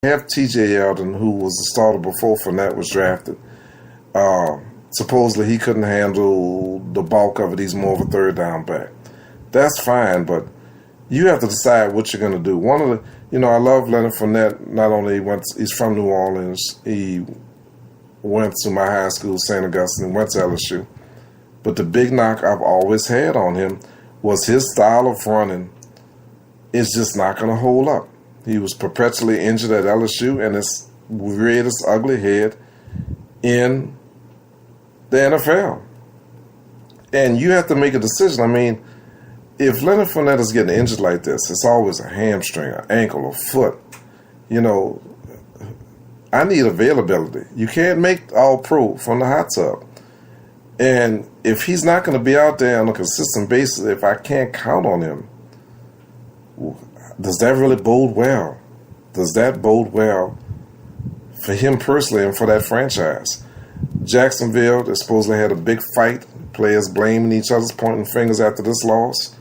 have T.J. Yeldon, who was the starter before Fournette was drafted. Supposedly he couldn't handle the bulk of it. He's more of a third down back. That's fine, but you have to decide what you're going to do. I love Leonard Fournette. Not only he's from New Orleans, he went to my high school, St. Augustine, went to LSU. But the big knock I've always had on him was his style of running is just not going to hold up. He was perpetually injured at LSU, and it's reared its ugly head in the NFL. And you have to make a decision. I mean, if Leonard Fournette is getting injured like this, it's always a hamstring, an ankle, a foot. I need availability. You can't make all pro from the hot tub. And if he's not going to be out there on a consistent basis, if I can't count on him, does that really bode well? Does that bode well for him personally and for that franchise? Jacksonville, they supposedly had a big fight, players blaming each other, pointing fingers after this loss.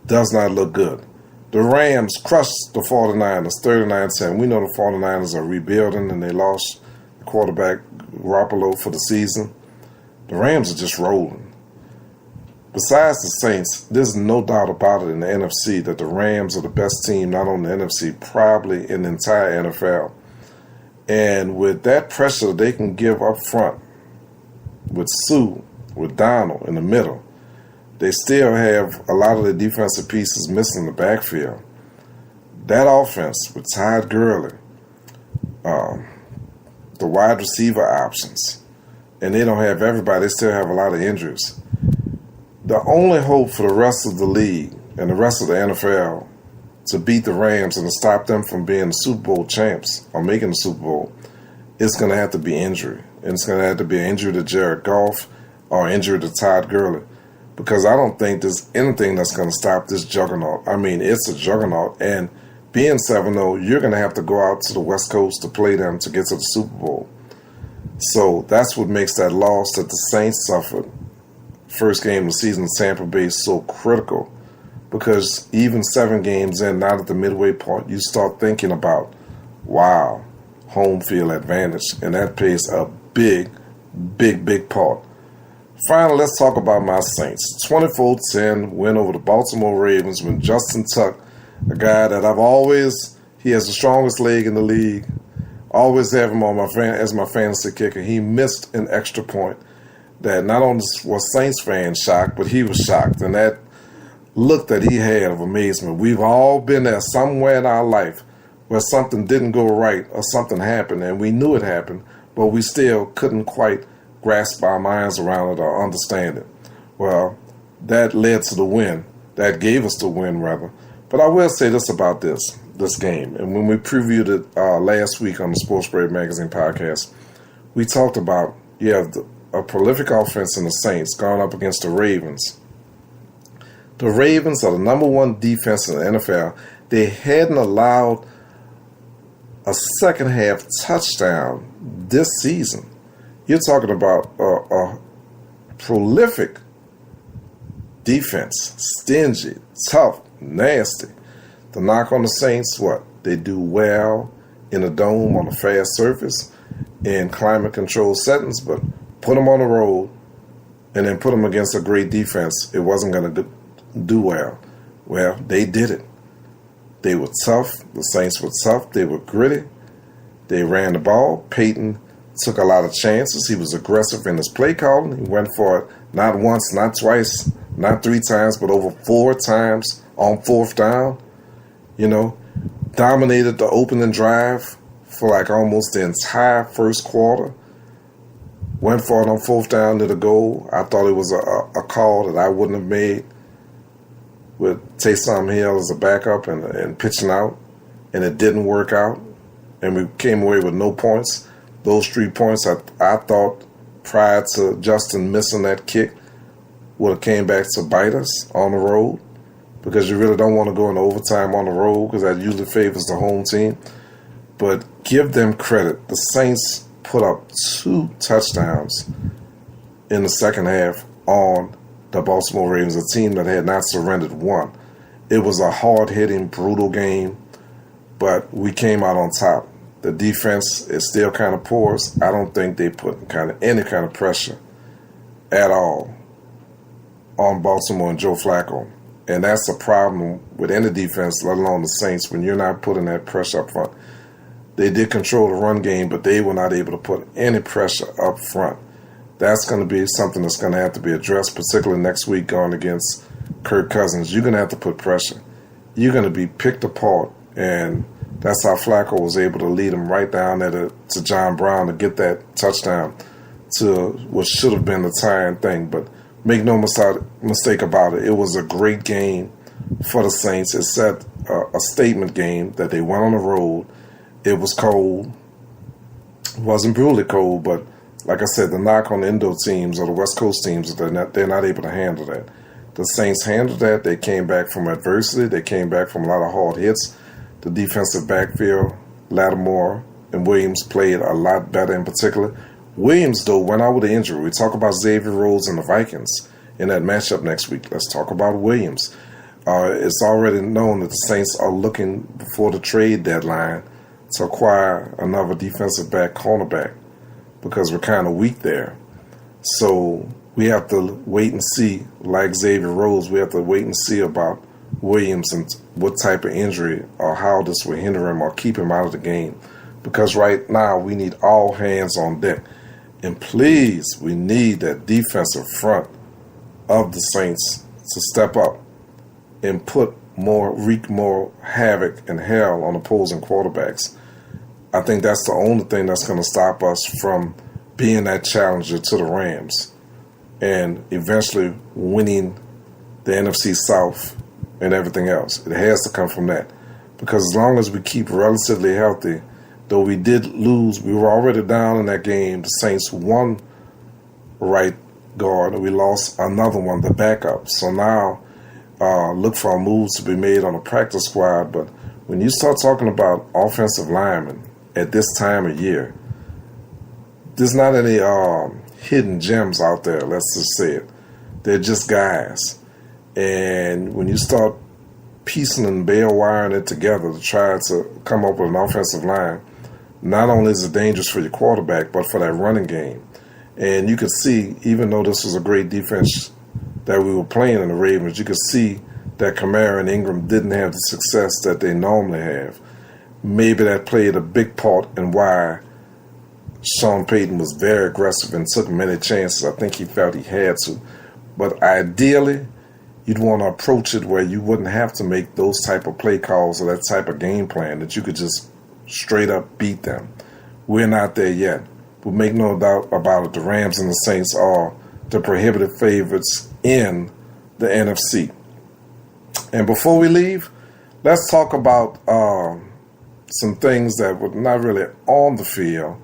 Does not look good. The Rams crushed the 49ers 39-10. We know the 49ers are rebuilding, and they lost the quarterback Garoppolo for the season. The Rams are just rolling. Besides the Saints, there's no doubt about it in the NFC that the Rams are the best team, not only in the NFC, probably in the entire NFL. And with that pressure that they can give up front, with Sue, with Donald in the middle, they still have a lot of the defensive pieces missing in the backfield. That offense with Todd Gurley, the wide receiver options, and they don't have everybody. They still have a lot of injuries. The only hope for the rest of the league and the rest of the NFL to beat the Rams and to stop them from being the Super Bowl champs or making the Super Bowl is going to have to be injury. And it's going to have to be an injury to Jared Goff or injury to Todd Gurley. Because I don't think there's anything that's going to stop this juggernaut. I mean, it's a juggernaut. And being 7-0, you're going to have to go out to the West Coast to play them to get to the Super Bowl. So that's what makes that loss that the Saints suffered, first game of the season in Tampa Bay, so critical. Because even 7 games in, not at the midway point, you start thinking about, wow, home field advantage. And that plays a big, big, big part. Finally, let's talk about my Saints. 24-10 win over the Baltimore Ravens when Justin Tuck, a guy that he has the strongest leg in the league, always have him on as my fantasy kicker. He missed an extra point that not only was Saints fans shocked, but he was shocked. And that look that he had of amazement. We've all been there somewhere in our life where something didn't go right or something happened, and we knew it happened, but we still couldn't quite grasp our minds around it or understand it. Well, that led to the win. That gave us the win, rather. But I will say this about this game. And when we previewed it last week on the Sports Break Magazine podcast, we talked about you have a prolific offense in the Saints going up against the Ravens. The Ravens are the number 1 defense in the NFL. They hadn't allowed a second half touchdown this season. You're talking about a prolific defense, stingy, tough, nasty. The knock on the Saints, what? They do well in a dome on a fast surface in climate-controlled settings, but put them on the road and then put them against a great defense, it wasn't going to do well. Well, they did it. They were tough. The Saints were tough. They were gritty. They ran the ball. Peyton took a lot of chances. He was aggressive in his play calling. He went for it not once, not twice, not 3 times, but over 4 times on 4th down. Dominated the opening drive for like almost the entire first quarter. Went for it on 4th down to the goal. I thought it was a call that I wouldn't have made with Taysom Hill as a backup and pitching out, and it didn't work out, and we came away with no points. Those 3 points, I thought, prior to Justin missing that kick, would have came back to bite us on the road, because you really don't want to go into overtime on the road because that usually favors the home team. But give them credit. The Saints put up 2 touchdowns in the second half on the Baltimore Ravens, a team that had not surrendered one. It was a hard-hitting, brutal game, but we came out on top. The defense is still kind of porous. I don't think they put any kind of pressure at all on Baltimore and Joe Flacco. And that's a problem with any defense, let alone the Saints, when you're not putting that pressure up front. They did control the run game, but they were not able to put any pressure up front. That's going to be something that's going to have to be addressed, particularly next week going against Kirk Cousins. You're going to have to put pressure. You're going to be picked apart, and that's how Flacco was able to lead him right down there to John Brown to get that touchdown to what should have been the tying thing. But make no mistake about it, it was a great game for the Saints. It set a statement game that they went on the road. It was cold. It wasn't brutally cold, but like I said, the knock on the Indo teams or the West Coast teams is they're not able to handle that. The Saints handled that. They came back from adversity. They came back from a lot of hard hits. The defensive backfield, Lattimore and Williams played a lot better in particular. Williams, though, went out with an injury. We talk about Xavier Rhodes and the Vikings in that matchup next week. Let's talk about Williams. It's already known that the Saints are looking before the trade deadline to acquire another defensive back, cornerback, because we're kind of weak there. So we have to wait and see, like Xavier Rhodes, we have to wait and see about Williams and what type of injury or how this will hinder him or keep him out of the game. Because right now we need all hands on deck. And please, we need that defensive front of the Saints to step up and wreak more havoc and hell on opposing quarterbacks. I think that's the only thing that's going to stop us from being that challenger to the Rams and eventually winning the NFC South and everything else. It has to come from that. Because as long as we keep relatively healthy, though we did lose, we were already down in that game. The Saints won right guard, and we lost another one, the backup. So now look for moves to be made on the practice squad. But when you start talking about offensive linemen at this time of year, there's not any hidden gems out there, let's just say it. They're just guys. And when you start piecing and bale wiring it together to try to come up with an offensive line, not only is it dangerous for your quarterback, but for that running game. And you could see, even though this was a great defense that we were playing in the Ravens, you could see that Kamara and Ingram didn't have the success that they normally have. Maybe that played a big part in why Sean Payton was very aggressive and took many chances. I think he felt he had to. But ideally, you'd want to approach it where you wouldn't have to make those type of play calls or that type of game plan, that you could just straight up beat them. We're not there yet. But make no doubt about it, the Rams and the Saints are the prohibitive favorites in the NFC. And before we leave, let's talk about some things that were not really on the field.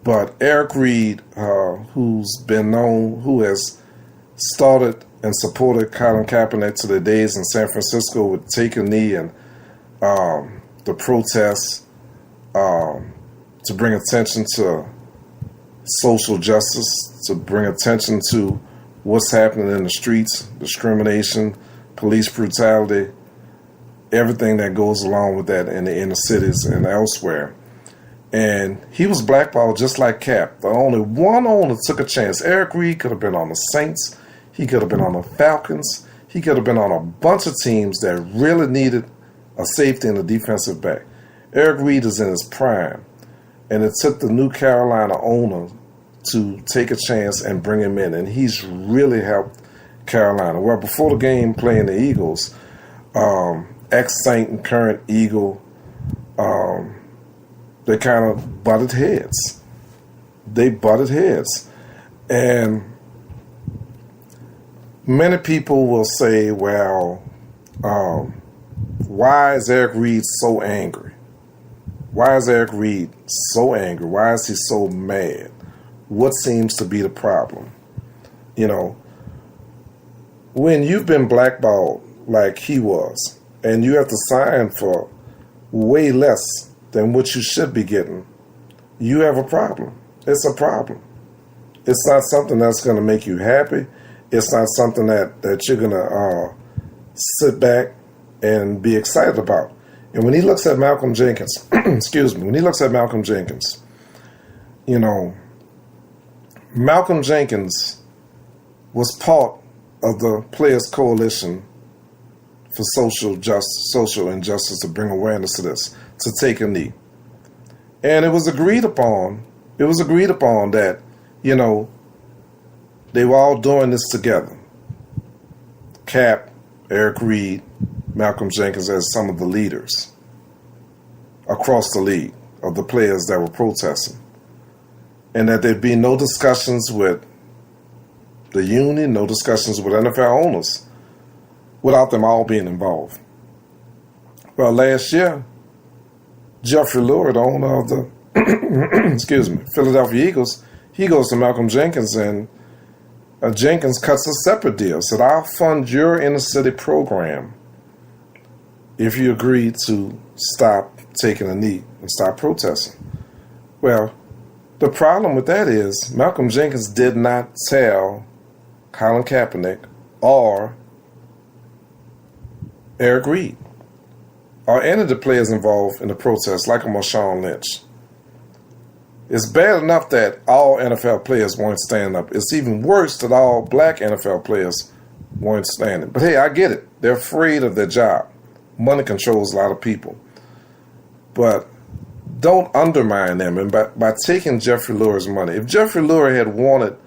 But Eric Reid, who has started and supported Colin Kaepernick to the days in San Francisco with Take a Knee and the protests to bring attention to social justice, to bring attention to what's happening in the streets, discrimination, police brutality, everything that goes along with that in the inner cities and elsewhere. And he was blackballed just like Cap. The only one owner took a chance. Eric Reid could have been on the Saints. He could have been on the Falcons. He could have been on a bunch of teams that really needed a safety and a defensive back. Eric Reid is in his prime. And it took the New Carolina owner to take a chance and bring him in. And he's really helped Carolina. Well, before the game playing the Eagles, ex-Saint and current Eagle, they kind of butted heads. And many people will say, well, why is Eric Reid so angry? Why is Eric Reid so angry? Why is he so mad? What seems to be the problem? You know, when you've been blackballed like he was, and you have to sign for way less than what you should be getting, you have a problem. It's a problem. It's not something that's going to make you happy. It's not something that you're going to sit back and be excited about. And when he looks at Malcolm Jenkins, excuse me, when he looks at Malcolm Jenkins, you know, Malcolm Jenkins was part of the Players Coalition for social injustice, to bring awareness to this, to take a knee. And it was agreed upon that, you know, they were all doing this together. Cap, Eric Reed, Malcolm Jenkins as some of the leaders across the league of the players that were protesting. And that there'd be no discussions with the union, no discussions with NFL owners without them all being involved. Well, last year, Jeffrey Lurie, the owner of the Philadelphia Eagles, he goes to Malcolm Jenkins, and Jenkins cuts a separate deal. Said, I'll fund your inner city program if you agree to stop taking a knee and stop protesting. Well, the problem with that is Malcolm Jenkins did not tell Colin Kaepernick or Eric Reed or any of the players involved in the protest, like a Marshawn Lynch. It's bad enough that all NFL players weren't standing up. It's even worse that all black NFL players weren't standing. But hey, I get it. They're afraid of their job. Money controls a lot of people. But don't undermine them. And by taking Jeffrey Lurie's money, if Jeffrey Lurie had wanted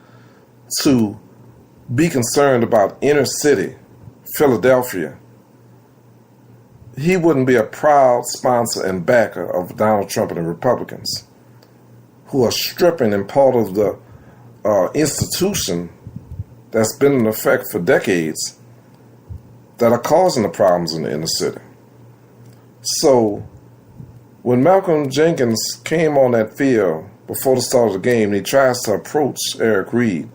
to be concerned about inner city Philadelphia, he wouldn't be a proud sponsor and backer of Donald Trump and the Republicans, who are stripping and part of the institution that's been in effect for decades that are causing the problems in the inner city. So when Malcolm Jenkins came on that field before the start of the game, he tries to approach Eric Reed.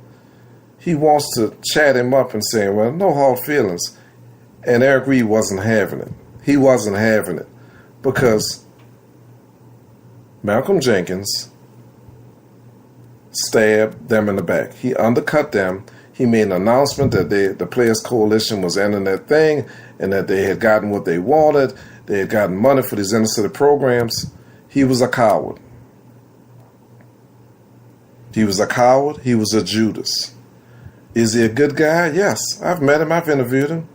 He wants to chat him up and say, well, no hard feelings. And Eric Reed wasn't having it. He wasn't having it because Malcolm Jenkins stabbed them in the back. He undercut them. He made an announcement that the Players Coalition was ending their thing and that they had gotten what they wanted. They had gotten money for these inner city programs. He was a coward. He was a coward. He was a Judas. Is he a good guy? Yes. I've met him. I've interviewed him.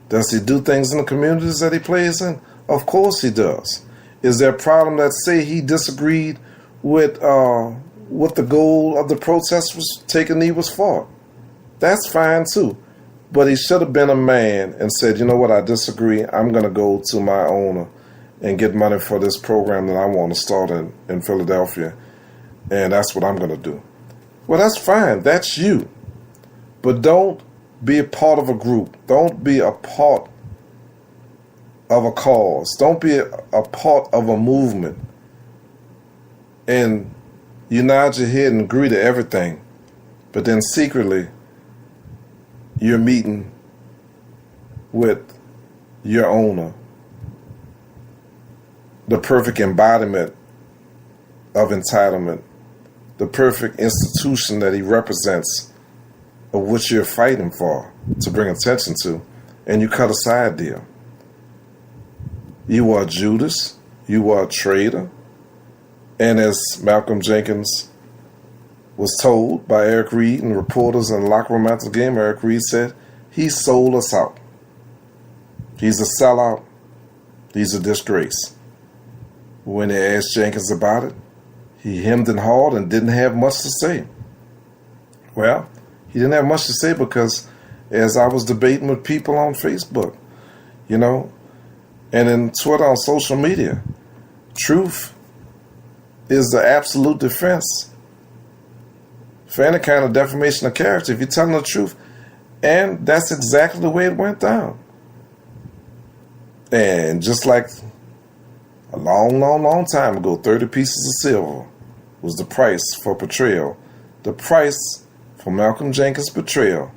Does he do things in the communities that he plays in? Of course he does. Is there a problem that say he disagreed with what the goal of the protest was, take a knee was for? That's fine too. But he should have been a man and said, you know what, I disagree. I'm going to go to my owner and get money for this program that I want to start in Philadelphia. And that's what I'm going to do. Well, that's fine. That's you. But don't be a part of a group. Don't be a part of a cause. Don't be a part of a movement. And you nod your head and agree to everything. But then secretly, you're meeting with your owner, the perfect embodiment of entitlement, the perfect institution that he represents of what you're fighting for, to bring attention to, and you cut a side deal. You are Judas, you are a traitor, and as Malcolm Jenkins was told by Eric Reed and reporters in the locker room after the game, Eric Reed said, he sold us out. He's a sellout. He's a disgrace. When they asked Jenkins about it, he hemmed and hawed and didn't have much to say. Well, he didn't have much to say because as I was debating with people on Facebook, you know, and in Twitter, on social media, truth is the absolute defense for any kind of defamation of character, if you're telling the truth. And that's exactly the way it went down. And just like a long time ago, 30 pieces of silver was the price for betrayal. The price for Malcolm Jenkins' betrayal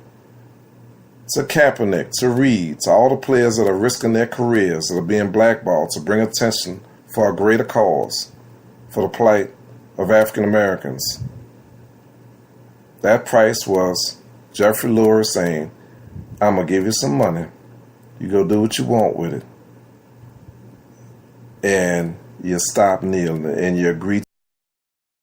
to Kaepernick, to Reed, to all the players that are risking their careers, that are being blackballed to bring attention for a greater cause, for the plight of African Americans. That price was Jeffrey Lurie saying, I'm going to give you some money. You go do what you want with it. and you stop kneeling and you agree